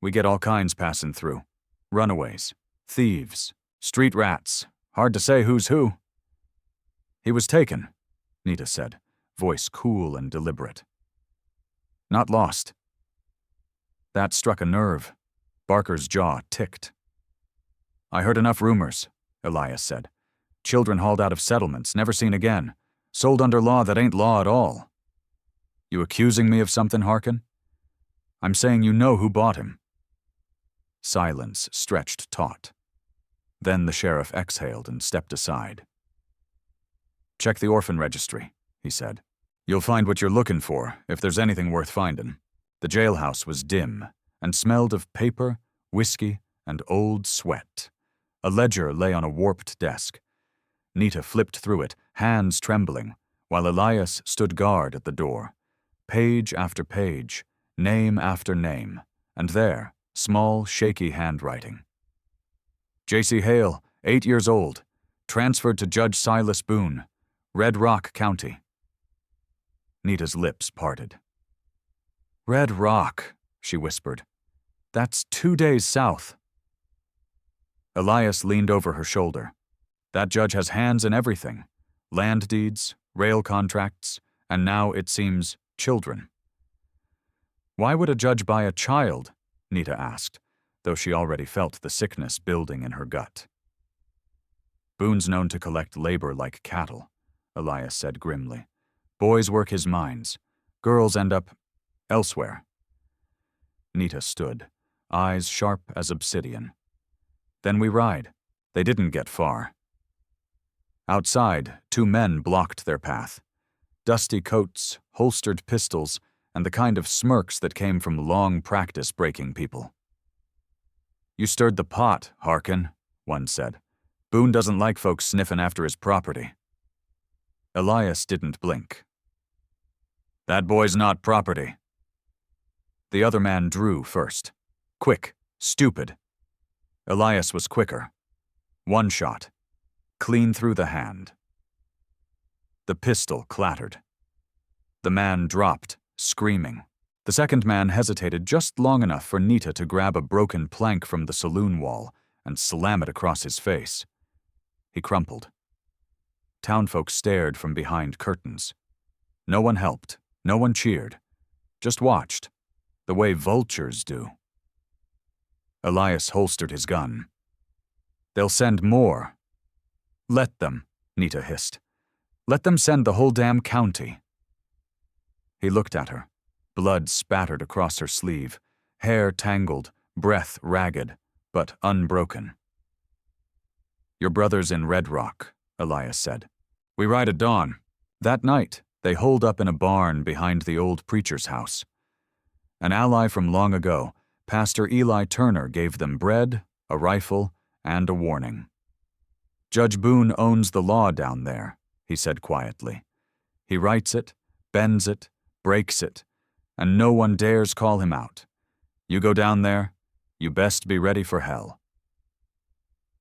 "We get all kinds passing through. Runaways, thieves, street rats. Hard to say who's who." "He was taken," Nita said, voice cool and deliberate. "Not lost." That struck a nerve. Barker's jaw ticked. "I heard enough rumors," Elias said. "Children hauled out of settlements, never seen again. Sold under law that ain't law at all." "You accusing me of something, Harkin?" "I'm saying you know who bought him." Silence stretched taut. Then the sheriff exhaled and stepped aside. "Check the orphan registry," he said. "You'll find what you're looking for, if there's anything worth finding." The jailhouse was dim and smelled of paper, whiskey, and old sweat. A ledger lay on a warped desk. Nita flipped through it, hands trembling, while Elias stood guard at the door. Page after page, name after name, and there, small, shaky handwriting. J.C. Hale, 8 years old, transferred to Judge Silas Boone, Red Rock County. Nita's lips parted. "Red Rock," she whispered. "That's 2 days south." Elias leaned over her shoulder. "That judge has hands in everything. Land deeds, rail contracts, and now, it seems, children." "Why would a judge buy a child?" Nita asked, though she already felt the sickness building in her gut. "Boone's known to collect labor like cattle," Elias said grimly. "Boys work his mines. Girls end up elsewhere." Nita stood, eyes sharp as obsidian. "Then we ride." They didn't get far. Outside, 2 men blocked their path. Dusty coats, holstered pistols, and the kind of smirks that came from long practice breaking people. "You stirred the pot, Harkin," one said. "Boone doesn't like folks sniffing after his property." Elias didn't blink. "That boy's not property." The other man drew first. Quick, stupid. Elias was quicker. 1 shot. Clean through the hand. The pistol clattered. The man dropped, screaming. The second man hesitated just long enough for Nita to grab a broken plank from the saloon wall and slam it across his face. He crumpled. Townfolk stared from behind curtains. No one helped, no one cheered, just watched, the way vultures do. Elias holstered his gun. "They'll send more." "Let them," Nita hissed. "Let them send the whole damn county." He looked at her. Blood spattered across her sleeve, hair tangled, breath ragged, but unbroken. "Your brother's in Red Rock," Elias said. "We ride at dawn." That night, they holed up in a barn behind the old preacher's house. An ally from long ago, Pastor Eli Turner gave them bread, a rifle, and a warning. "Judge Boone owns the law down there," he said quietly. "He writes it, bends it, breaks it, and no one dares call him out. You go down there, you best be ready for hell."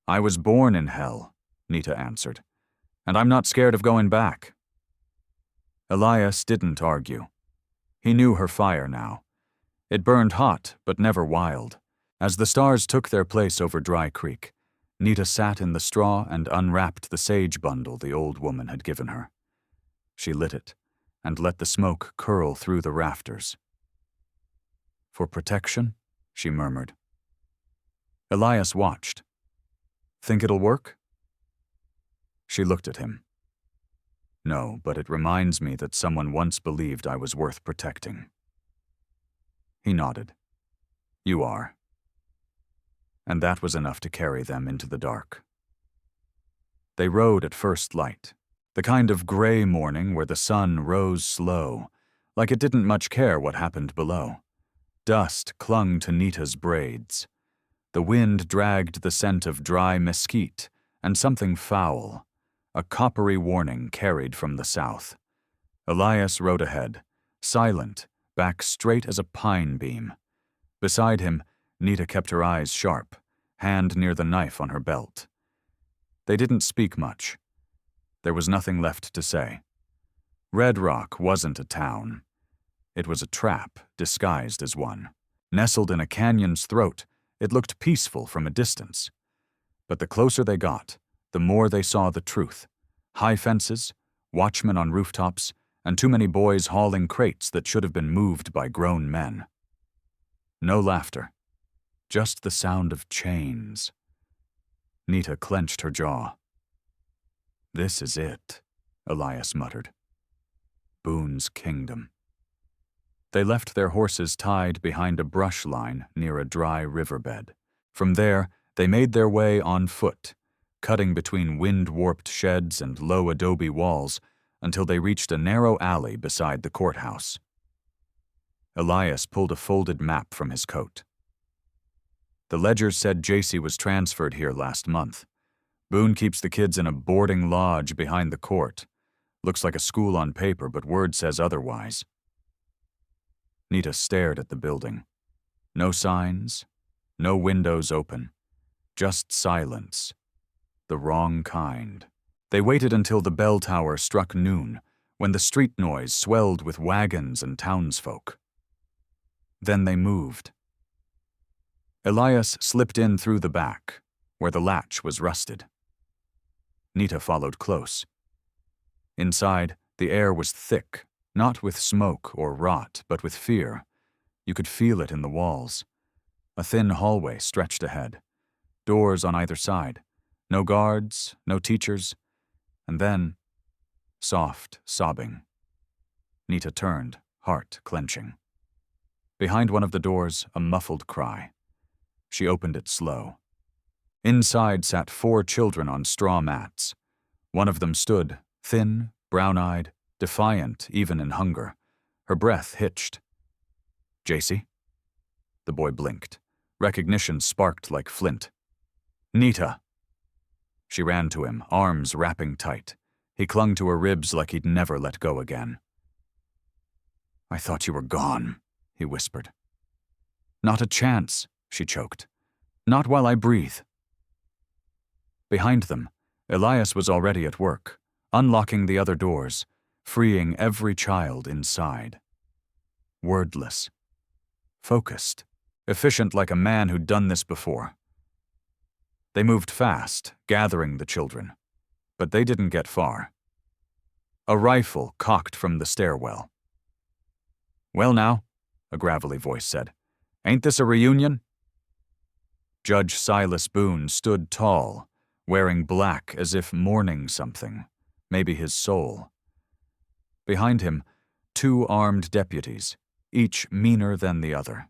"I was born in hell," Nita answered, "and I'm not scared of going back." Elias didn't argue. He knew her fire now. It burned hot, but never wild. As the stars took their place over Dry Creek, Nita sat in the straw and unwrapped the sage bundle the old woman had given her. She lit it and let the smoke curl through the rafters. "For protection?" she murmured. Elias watched. "Think it'll work?" She looked at him. "No, but it reminds me that someone once believed I was worth protecting." He nodded. "You are." And that was enough to carry them into the dark. They rode at first light, the kind of gray morning where the sun rose slow, like it didn't much care what happened below. Dust clung to Nita's braids. The wind dragged the scent of dry mesquite and something foul, a coppery warning carried from the south. Elias rode ahead, silent, back straight as a pine beam. Beside him, Nita kept her eyes sharp, hand near the knife on her belt. They didn't speak much. There was nothing left to say. Red Rock wasn't a town. It was a trap disguised as one. Nestled in a canyon's throat, it looked peaceful from a distance. But the closer they got, the more they saw the truth. High fences, watchmen on rooftops, and too many boys hauling crates that should have been moved by grown men. No laughter, just the sound of chains. Nita clenched her jaw. "This is it," Elias muttered. "Boone's kingdom." They left their horses tied behind a brush line near a dry riverbed. From there, they made their way on foot, cutting between wind-warped sheds and low adobe walls until they reached a narrow alley beside the courthouse. Elias pulled a folded map from his coat. The ledger said JC was transferred here last month. Boone keeps the kids in a boarding lodge behind the court. Looks like a school on paper, but word says otherwise. Nita stared at the building. No signs, no windows open, just silence. The wrong kind. They waited until the bell tower struck noon, when the street noise swelled with wagons and townsfolk. Then they moved. Elias slipped in through the back, where the latch was rusted. Nita followed close. Inside, the air was thick, not with smoke or rot, but with fear. You could feel it in the walls. A thin hallway stretched ahead. Doors on either side. No guards, no teachers. And then, soft sobbing. Nita turned, heart clenching. Behind one of the doors, a muffled cry. She opened it slow. Inside sat 4 children on straw mats. One of them stood, thin, brown-eyed, defiant even in hunger. Her breath hitched. JC? The boy blinked. Recognition sparked like flint. Nita! She ran to him, arms wrapping tight. He clung to her ribs like he'd never let go again. I thought you were gone, he whispered. Not a chance, she choked. Not while I breathe. Behind them, Elias was already at work, unlocking the other doors, freeing every child inside. Wordless. Focused. Efficient like a man who'd done this before. They moved fast, gathering the children. But they didn't get far. A rifle cocked from the stairwell. Well now, a gravelly voice said, ain't this a reunion? Judge Silas Boone stood tall, wearing black as if mourning something, maybe his soul. Behind him, 2 armed deputies, each meaner than the other.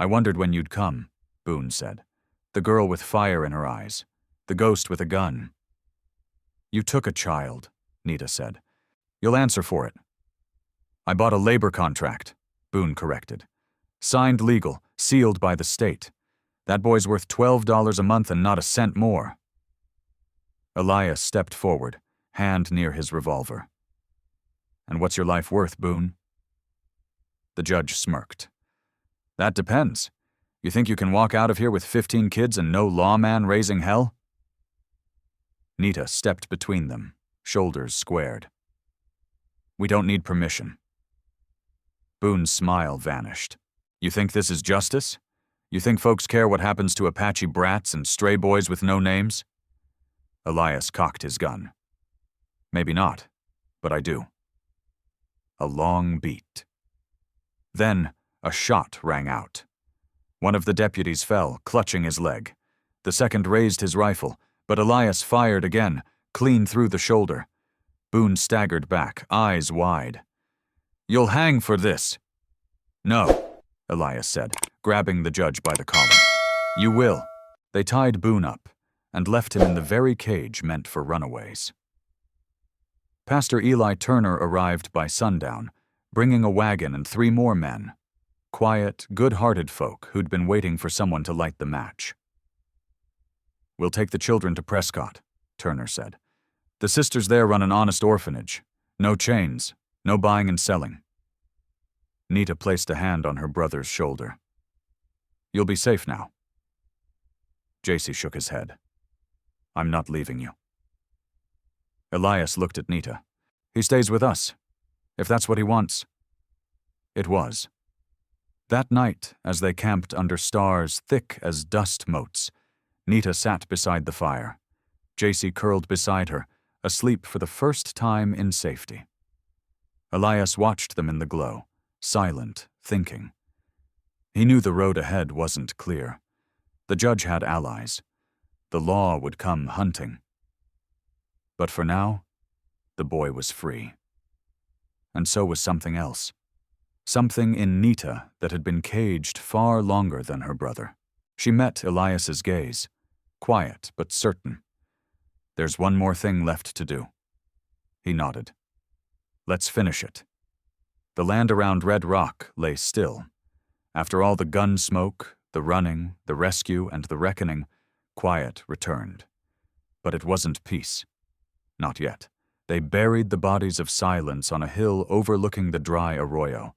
I wondered when you'd come, Boone said. The girl with fire in her eyes, the ghost with a gun. You took a child, Nita said. You'll answer for it. I bought a labor contract, Boone corrected. Signed legal, sealed by the state. That boy's worth $12 a month and not a cent more. Elias stepped forward, hand near his revolver. And what's your life worth, Boone? The judge smirked. That depends. You think you can walk out of here with 15 kids and no lawman raising hell? Nita stepped between them, shoulders squared. We don't need permission. Boone's smile vanished. You think this is justice? You think folks care what happens to Apache brats and stray boys with no names? Elias cocked his gun. Maybe not, but I do. A long beat. Then, a shot rang out. One of the deputies fell, clutching his leg. The second raised his rifle, but Elias fired again, clean through the shoulder. Boone staggered back, eyes wide. You'll hang for this. No, Elias said, grabbing the judge by the collar. You will. They tied Boone up and left him in the very cage meant for runaways. Pastor Eli Turner arrived by sundown, bringing a wagon and 3 more men. Quiet, good-hearted folk who'd been waiting for someone to light the match. We'll take the children to Prescott, Turner said. The sisters there run an honest orphanage. No chains, no buying and selling. Nita placed a hand on her brother's shoulder. You'll be safe now. JC shook his head. I'm not leaving you. Elias looked at Nita. He stays with us, if that's what he wants. It was. That night, as they camped under stars thick as dust motes, Nita sat beside the fire. JC curled beside her, asleep for the first time in safety. Elias watched them in the glow, silent, thinking. He knew the road ahead wasn't clear. The judge had allies. The law would come hunting. But for now, the boy was free. And so was something else. Something in Nita that had been caged far longer than her brother. She met Elias's gaze, quiet but certain. "There's one more thing left to do." He nodded. "Let's finish it." The land around Red Rock lay still. After all the gun smoke, the running, the rescue, and the reckoning, quiet returned. But it wasn't peace. Not yet. They buried the bodies of silence on a hill overlooking the dry arroyo.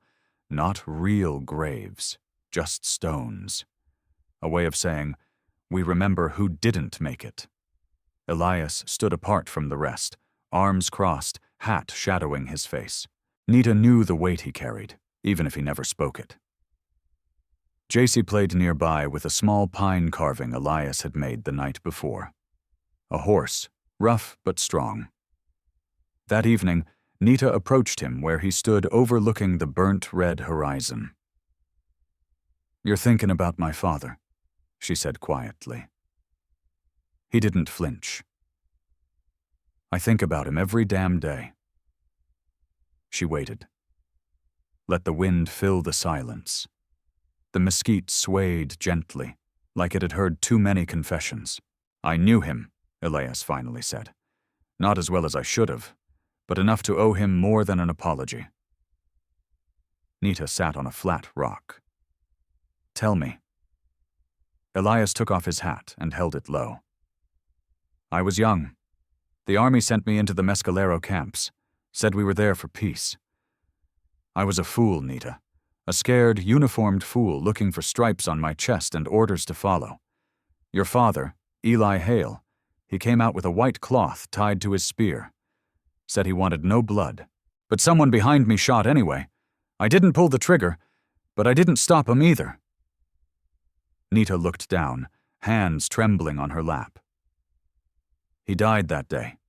Not real graves, just stones. A way of saying, we remember who didn't make it. Elias stood apart from the rest, arms crossed, hat shadowing his face. Nita knew the weight he carried, even if he never spoke it. JC played nearby with a small pine carving Elias had made the night before. A horse, rough but strong. That evening, Nita approached him where he stood overlooking the burnt red horizon. "You're thinking about my father," she said quietly. He didn't flinch. "I think about him every damn day." She waited. Let the wind fill the silence. The mesquite swayed gently, like it had heard too many confessions. "I knew him," Elias finally said. "Not as well as I should have, but enough to owe him more than an apology." Nita sat on a flat rock. "Tell me." Elias took off his hat and held it low. "I was young. The army sent me into the Mescalero camps, said we were there for peace. I was a fool, Nita. A scared, uniformed fool looking for stripes on my chest and orders to follow. Your father, Eli Hale, he came out with a white cloth tied to his spear. Said he wanted no blood. But someone behind me shot anyway. I didn't pull the trigger, but I didn't stop him either." Nita looked down, hands trembling on her lap. "He died that day."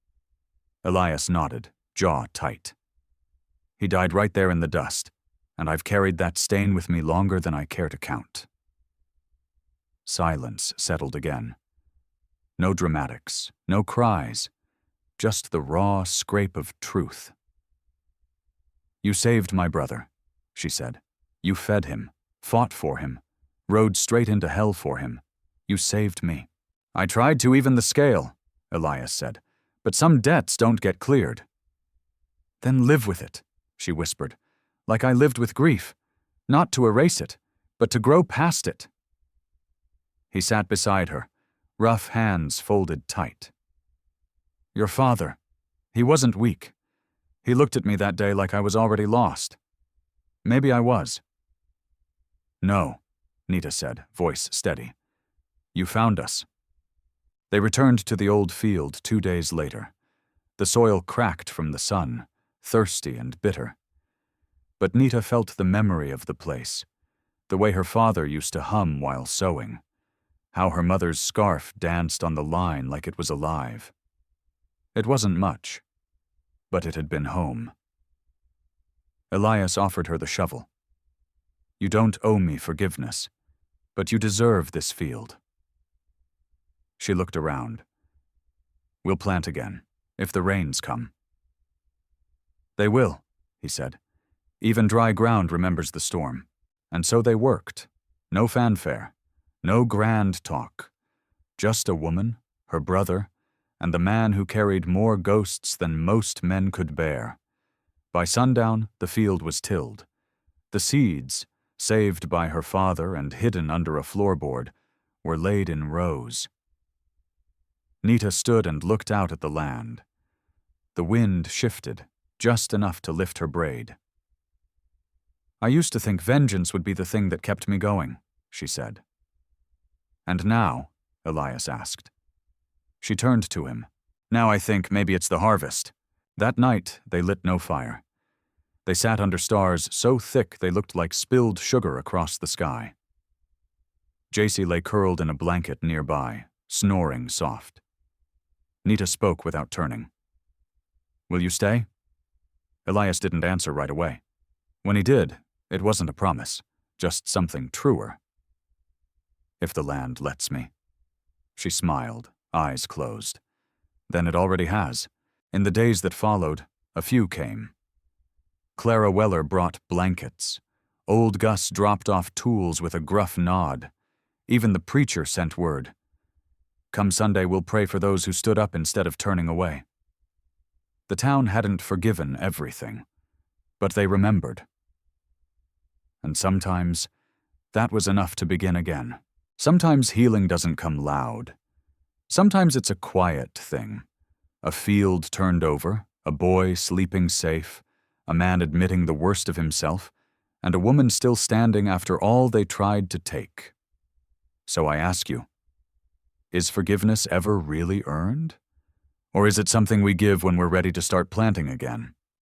Elias nodded, jaw tight. "He died right there in the dust, and I've carried that stain with me longer than I care to count." Silence settled again. No dramatics, no cries, just the raw scrape of truth. "You saved my brother," she said. "You fed him, fought for him, rode straight into hell for him. You saved me." "I tried to even the scale," Elias said, "but some debts don't get cleared." "Then live with it," she whispered, "like I lived with grief, not to erase it, but to grow past it." He sat beside her, rough hands folded tight. "Your father, he wasn't weak. He looked at me that day like I was already lost. Maybe I was." "No," Nita said, voice steady. "You found us." They returned to the old field 2 days later. The soil cracked from the sun, thirsty and bitter. But Nita felt the memory of the place, the way her father used to hum while sewing, how her mother's scarf danced on the line like it was alive. It wasn't much, but it had been home. Elias offered her the shovel. "You don't owe me forgiveness, but you deserve this field." She looked around. "We'll plant again, if the rains come." "They will," he said. "Even dry ground remembers the storm." And so they worked. No fanfare, no grand talk. Just a woman, her brother, and the man who carried more ghosts than most men could bear. By sundown, the field was tilled. The seeds, saved by her father and hidden under a floorboard, were laid in rows. Nita stood and looked out at the land. The wind shifted, just enough to lift her braid. "I used to think vengeance would be the thing that kept me going," she said. "And now?" Elias asked. She turned to him. "Now I think maybe it's the harvest." That night, they lit no fire. They sat under stars so thick they looked like spilled sugar across the sky. JC lay curled in a blanket nearby, snoring soft. Nita spoke without turning. "Will you stay?" Elias didn't answer right away. When he did, it wasn't a promise, just something truer. "If the land lets me." She smiled, eyes closed. "Then it already has." In the days that followed, a few came. Clara Weller brought blankets. Old Gus dropped off tools with a gruff nod. Even the preacher sent word. Come Sunday, we'll pray for those who stood up instead of turning away. The town hadn't forgiven everything, but they remembered. And sometimes, that was enough to begin again. Sometimes healing doesn't come loud. Sometimes it's a quiet thing. A field turned over, a boy sleeping safe, a man admitting the worst of himself, and a woman still standing after all they tried to take. So I ask you, is forgiveness ever really earned? Or is it something we give when we're ready to start planting again?